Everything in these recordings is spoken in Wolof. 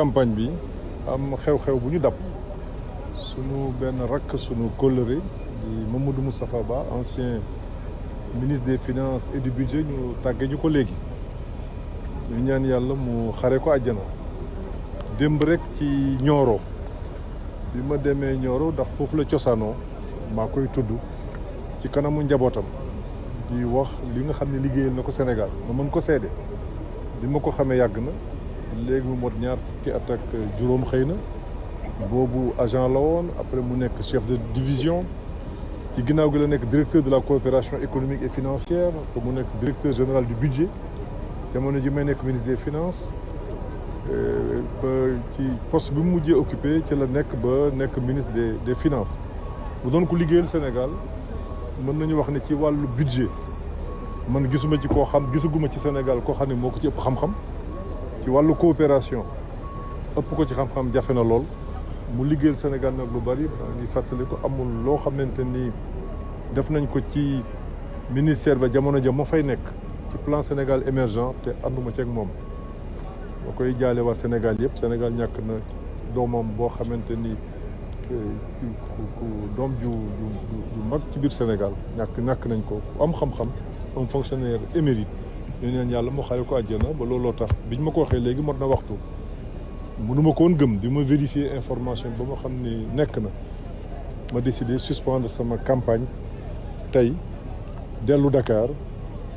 campagne bi am xew-xew bu ñu dab sunu benn rakk sunu kóllëre di Mamadou Moustapha Ba ancien ministre des finances et du budget ñu tàggee ñu ko léegi ñu ñaan yàlla mu xare ko àjjana. démb rek ci Nioro bi ma demee Nioro ndax foofu la cosaanoo maa koy tudd ci kanamu njabootam di wax li nga xam ne liggéeyal na ko Sénégal ma mën ko seede bi ma ko xamee yàgg na léegi mu mot ñaar fukki at ak juróom xëy na boobu agent la woon après mu nekk chef de division ci ginnaaw gi la nekk directeur de la coopération économique et financière que mu nekk directeur général du budget jamono ji may nekk ministre des finances ba ci poste bi mu mujjee occupé ci la nekk ba nekk ministre des finances mu doon ko liggéeyal Sénégal mën nañu wax ne ci wàllu budget man gisuma ci koo xam gisuguma ci Sénégal koo xam ne moo ko ci ëpp xam-xam ci wàllu coopération ëpp ko ci xam-xam jafe na lool mu liggéeyal Sénégal nag lu bari maa ngi fàttali ko amul loo xamante ni def nañ ko ci ministère ba jamono ja ma fay nekk ci plan Sénégal émergent te ànduma ci ak moom ma koy jaale waa Sénégal yëpp Sénégal ñàkk na doomam boo xamante ni doom ju mag ci biir Sénégal ñàkk nañ ko ku am xam-xam un fonctionnaire émérite ñu neen yàlla mu xare ko àjjana ba looloo tax biñ ma ko waxee léegi mot na waxtu mënuma ko woon gëm di ma vérifier information ba ma xam ni nekk na ma décidé suspendre sama campagne tey dellu Dakar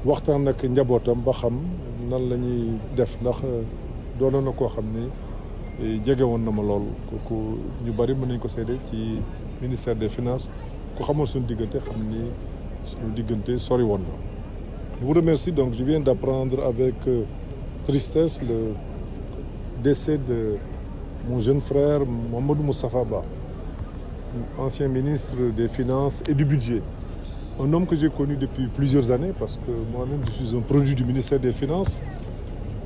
waxtaan ak njabootam ba xam nan la ñuy def ndax doonoon na koo xam ni jege woon na ma lool ku ñu bari mën nañ ko seede ci ministère des finances ku xamoon suñu diggante xam ni suñu diggante sori woon na. Je vous remercie. Donc je viens d'apprendre avec tristesse le décès de mon jeune frère Mamadou Moustapha Ba, ancien ministre des Finances et du Budget. Un homme que j'ai connu depuis plusieurs années parce que moi-même je suis un produit du ministère des Finances.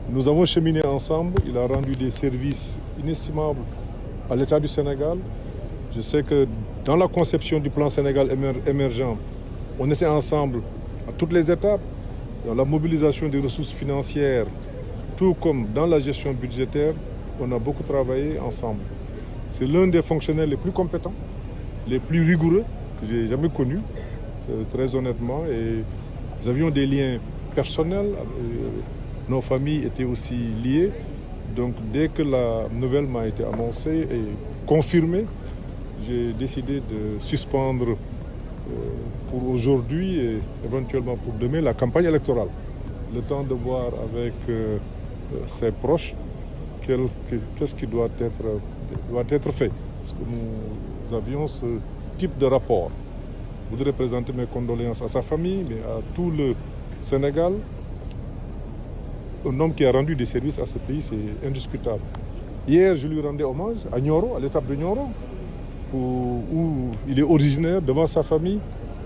Nous avons cheminé ensemble, il a rendu des services inestimables à l'État du Sénégal. Je sais que dans la conception du plan Sénégal émergent, on était ensemble à toutes les étapes, dans la mobilisation des ressources financières, tout comme dans la gestion budgétaire, on a beaucoup travaillé ensemble. C'est l'un des fonctionnaires les plus compétents, les plus rigoureux que j'ai jamais connus, très honnêtement, et nous avions des liens personnels. Nos familles étaient aussi liées. Donc dès que la nouvelle m'a été annoncée et confirmée, j'ai décidé de suspendre pour aujourd'hui et éventuellement pour demain la campagne électorale. Le temps de voir avec ses proches qu'est-ce qui doit être fait. Parce que nous avions ce type de rapport. Je voudrais présenter mes condoléances à sa famille, mais à tout le Sénégal. Un homme qui a rendu des services à ce pays, c'est indiscutable. Hier, je lui rendais hommage à Nioro, à l'étape de Nioro, où il est originaire, devant sa famille,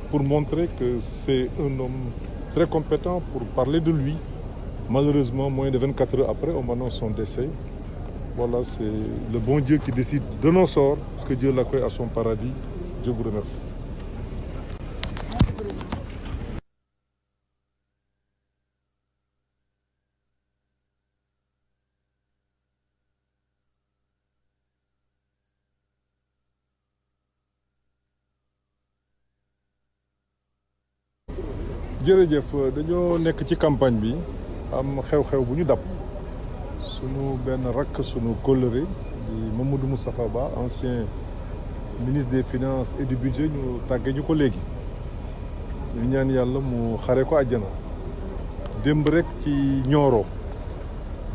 pour montrer que c'est un homme très compétent pour parler de lui. Malheureusement, moins de 24 heures après, on m'annonce son décès. Voilà, c'est le bon Dieu qui décide de nos sorts, que Dieu l'accueille à son paradis. Je vous remercie. jërëjëf dañoo nekk ci campagne bi am xew-xew bu ñu dab sunu benn rakk sunu kóllëre di Mamadou Moustapha Ba ancien ministre des finances et du budget ñu tàggee ñu ko léegi ñu ñaan yàlla mu xare ko àjjana. démb rek ci Nioro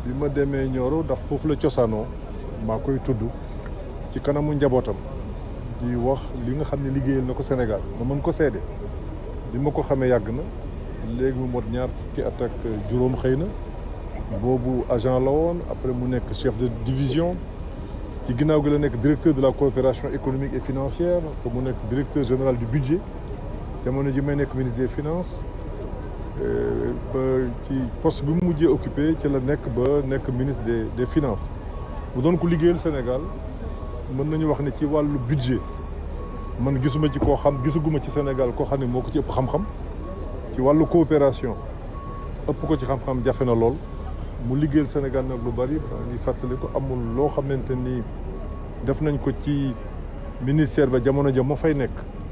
bi ma demee Nioro ndax foofu la cosaanoo maa koy tudd ci kanamu njabootam di wax li nga xam ne liggéeyal na ko Sénégal ma mën ko seede bi ma ko xamee yàgg na léegi mu mot ñaar fukki at ak juróom xëy na boobu agent la woon après mu nekk chef de division ci ginnaaw gi la nekk directeur de la coopération économique et financière que mu nekk directeur général du budget jamono ji may nekk ministre des finances ba ci poste bi mu mujjee occupé ci la nekk ba nekk ministre des finances mu doon ko liggéeyal Sénégal mën nañu wax ne ci wàllu budget man gisuma ci koo xam gisuguma ci Sénégal koo xam ne moo ko ci ëpp xam-xam ci wàllu coopération ëpp ko ci xam-xam jafe na lool mu liggéeyal Sénégal nag lu bari ngi fàttali ko amul loo xamante ni def nañ ko ci ministère ba jamono ja ma fay nekk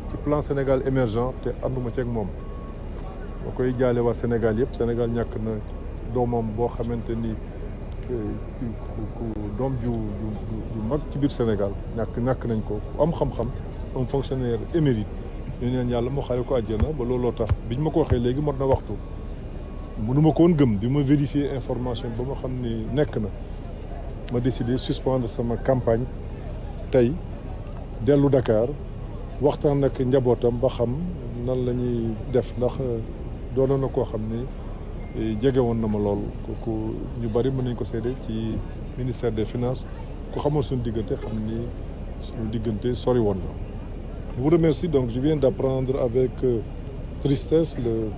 ci plan Sénégal émergent te ànduma ceeg moom. ma koy jaale waa Sénégal yëpp. Sénégal ñàkk na doomam boo xamante ni doom ju mag ci biir Sénégal ñàkk nañ ko ku am xam-xam un fonctionnaire émérite. ñu neen yàlla moo xaare ko àjjana ba looloo tax biñ ma ko waxee léegi mot na waxtu mënuma ko woon gëm di ma vérifier information ba ma xam ni nekk na ma décidé suspendre sama campagne tey dellu Dakar waxtaan nag njabootam ba xam nan la ñuy def ndax doonoon na koo xam ni jege woon na ma lool kooku ñu bari mën nañ ko seede ci ministère des finances ku xamoon suñu diggante xam ni suñu diggante sori woon na. Je vous remercie. Donc, je viens d'apprendre avec tristesse le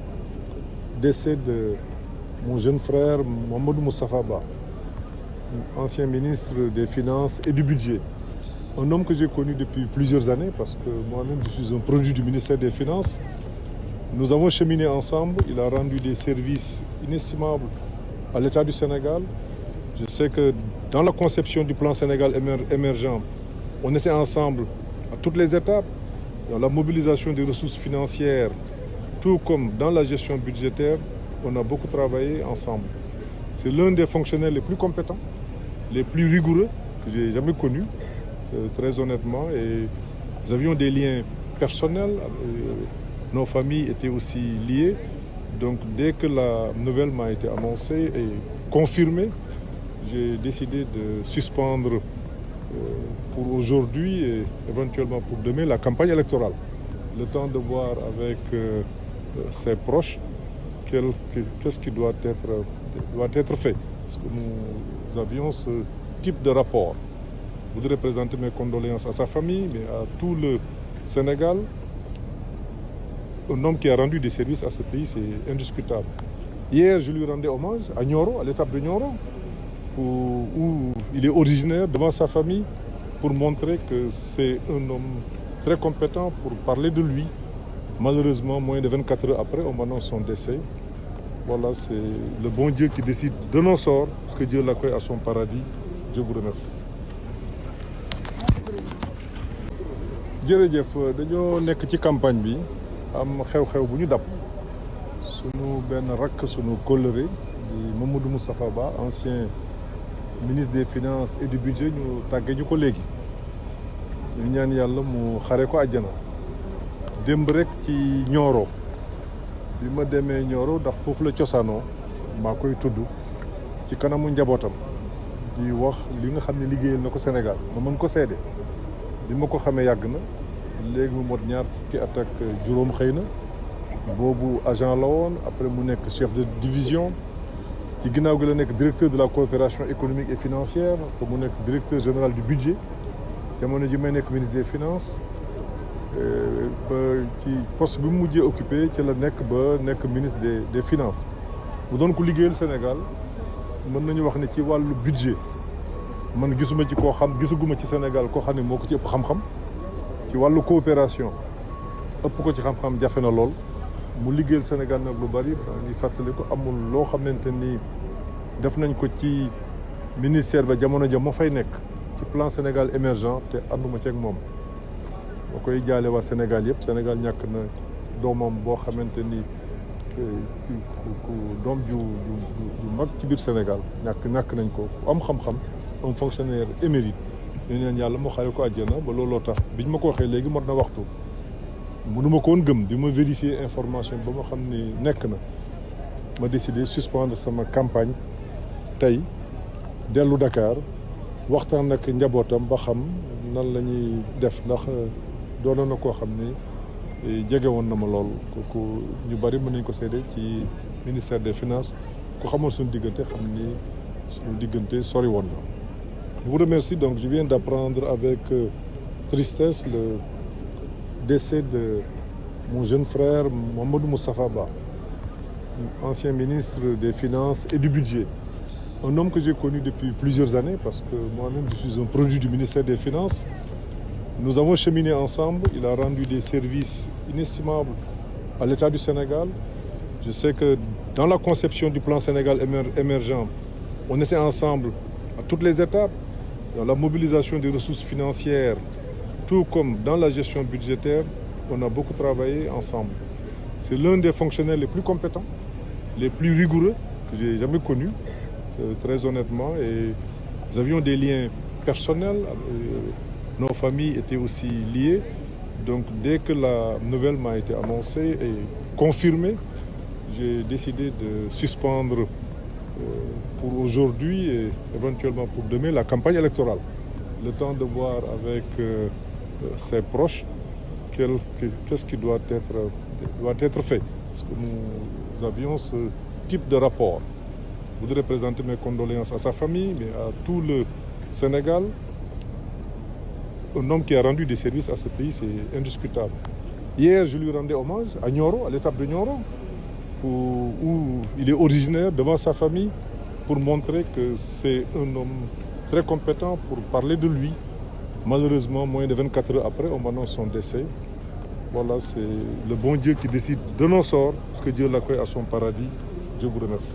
décès de mon jeune frère Mamadou Moustapha Ba, ancien ministre des Finances et du Budget. Un homme que j'ai connu depuis plusieurs années parce que moi-même je suis un produit du ministère des Finances. Nous avons cheminé ensemble. Il a rendu des services inestimables à l'État du Sénégal. Je sais que dans la conception du plan Sénégal émergent, on était ensemble à toutes les étapes. Dans la mobilisation des ressources financières, tout comme dans la gestion budgétaire, on a beaucoup travaillé ensemble. C'est l'un des fonctionnaires les plus compétents, les plus rigoureux que j'ai jamais connus, très honnêtement. Et nous avions des liens personnels, nos familles étaient aussi liées. Donc dès que la nouvelle m'a été annoncée et confirmée, j'ai décidé de suspendre pour aujourd'hui et éventuellement pour demain la campagne électorale. Le temps de voir avec ses proches qu'est-ce qui doit être fait. Parce que nous avions ce type de rapport. Je voudrais présenter mes condoléances à sa famille, mais à tout le Sénégal. Un homme qui a rendu des services à ce pays, c'est indiscutable. Hier, je lui rendais hommage à Nioro, à l'étape de Nioro, où il est originaire, devant sa famille, pour montrer que c'est un homme très compétent pour parler de lui. Malheureusement, moins de 24 heures après, on m'annonce son décès. Voilà, c'est le bon Dieu qui décide de nos sorts, que Dieu l'accueille à son paradis. Je vous remercie. jërëjëf dañoo nekk ci campagne bi am xew-xew bu ñu dab sunu benn rakk sunu kóllëre di Mamadou Moustapha Ba, ancien ministre des Finances et du Budget, ñu tàggee ñu ko léegi. ñu ñaan yàlla mu xare ko àjjana. démb rek ci Nioro bi ma demee Nioro ndax foofu la cosaanoo maa koy tudd ci kanamu njabootam di wax li nga xam ne liggéeyal na ko Sénégal ma mën ko seede. bi ma ko xamee yàgg na léegi mu mot ñaar fukki at ak juróom xëy na boobu agent la woon après mu nekk chef de division ci ginnaaw gi la nekk directeur de la coopération économique et financière te mu nekk directeur général du budget jamono ji may nekk ministre des finances ba ci poste bi mu mujjee occupé ci la nekk ba nekk ministre des finances mu doon ko liggéeyal Sénégal mën nañu wax ne ci wàllu budget man gisuma ci gisuguma ci Sénégal koo xam ne moo ko ci ëpp xam-xam ci wàllu coopération ëpp ko ci xam-xam jafe na lool mu liggéeyal Sénégal nag lu bari ngi fàttali ko amul loo xamante ni def nañ ko ci ministère ba jamono ja ma fay nekk ci plan Sénégal émergent te ànduma ceeg moom. ma koy jaale waa Sénégal yëpp. Sénégal ñàkk na doomam boo xamante ni doom ju mag ci biir Sénégal ñàkk nañ ko ku am xam-xam. un fonctionnaire émérite. ñu neen yàlla moo xaare ko àjjana ba looloo tax biñ ma ko waxee léegi mot na waxtu mënuma ko woon gëm di ma vérifier information ba ma xam ni nekk na ma décidé suspendre sama campagne tey dellu Dakar waxtaan nag njabootam ba xam nan la ñuy def ndax doonoon na koo xam ni jege woon na ma lool kooku ñu bari mën nañ ko seede ci ministère des Finances ku xamoon suñu diggante xam ni suñu diggante sori woon na. Je vous remercie. Donc, je viens d'apprendre avec tristesse le décès de mon jeune frère Mamadou Moustapha Ba, ancien ministre des Finances et du Budget. Un homme que j'ai connu depuis plusieurs années parce que moi-même je suis un produit du ministère des Finances. Nous avons cheminé ensemble. Il a rendu des services inestimables à l'État du Sénégal. Je sais que dans la conception du plan Sénégal émergent, On était ensemble à toutes les étapes, dans la mobilisation des ressources financières, tout comme dans la gestion budgétaire, on a beaucoup travaillé ensemble. C'est l'un des fonctionnaires les plus compétents, les plus rigoureux que j'ai jamais connus, très honnêtement. Et nous avions des liens personnels, nos familles étaient aussi liées. Donc dès que la nouvelle m'a été annoncée et confirmée, j'ai décidé de suspendre pour aujourd'hui et éventuellement pour demain la campagne électorale. Le temps de voir avec ses proches qu'est-ce qui doit être fait. Parce que nous avions ce type de rapport. Je voudrais présenter mes condoléances à sa famille, mais à tout le Sénégal. Un homme qui a rendu des services à ce pays, c'est indiscutable. Hier, je lui rendais hommage à Nioro, à l'étape de Nioro, où il est originaire, devant sa famille, pour montrer que c'est un homme très compétent pour parler de lui. Malheureusement, moins de 24 heures après, on m'annonce son décès. Voilà, c'est le bon Dieu qui décide de nos sorts, que Dieu l'accueille à son paradis. Je vous remercie.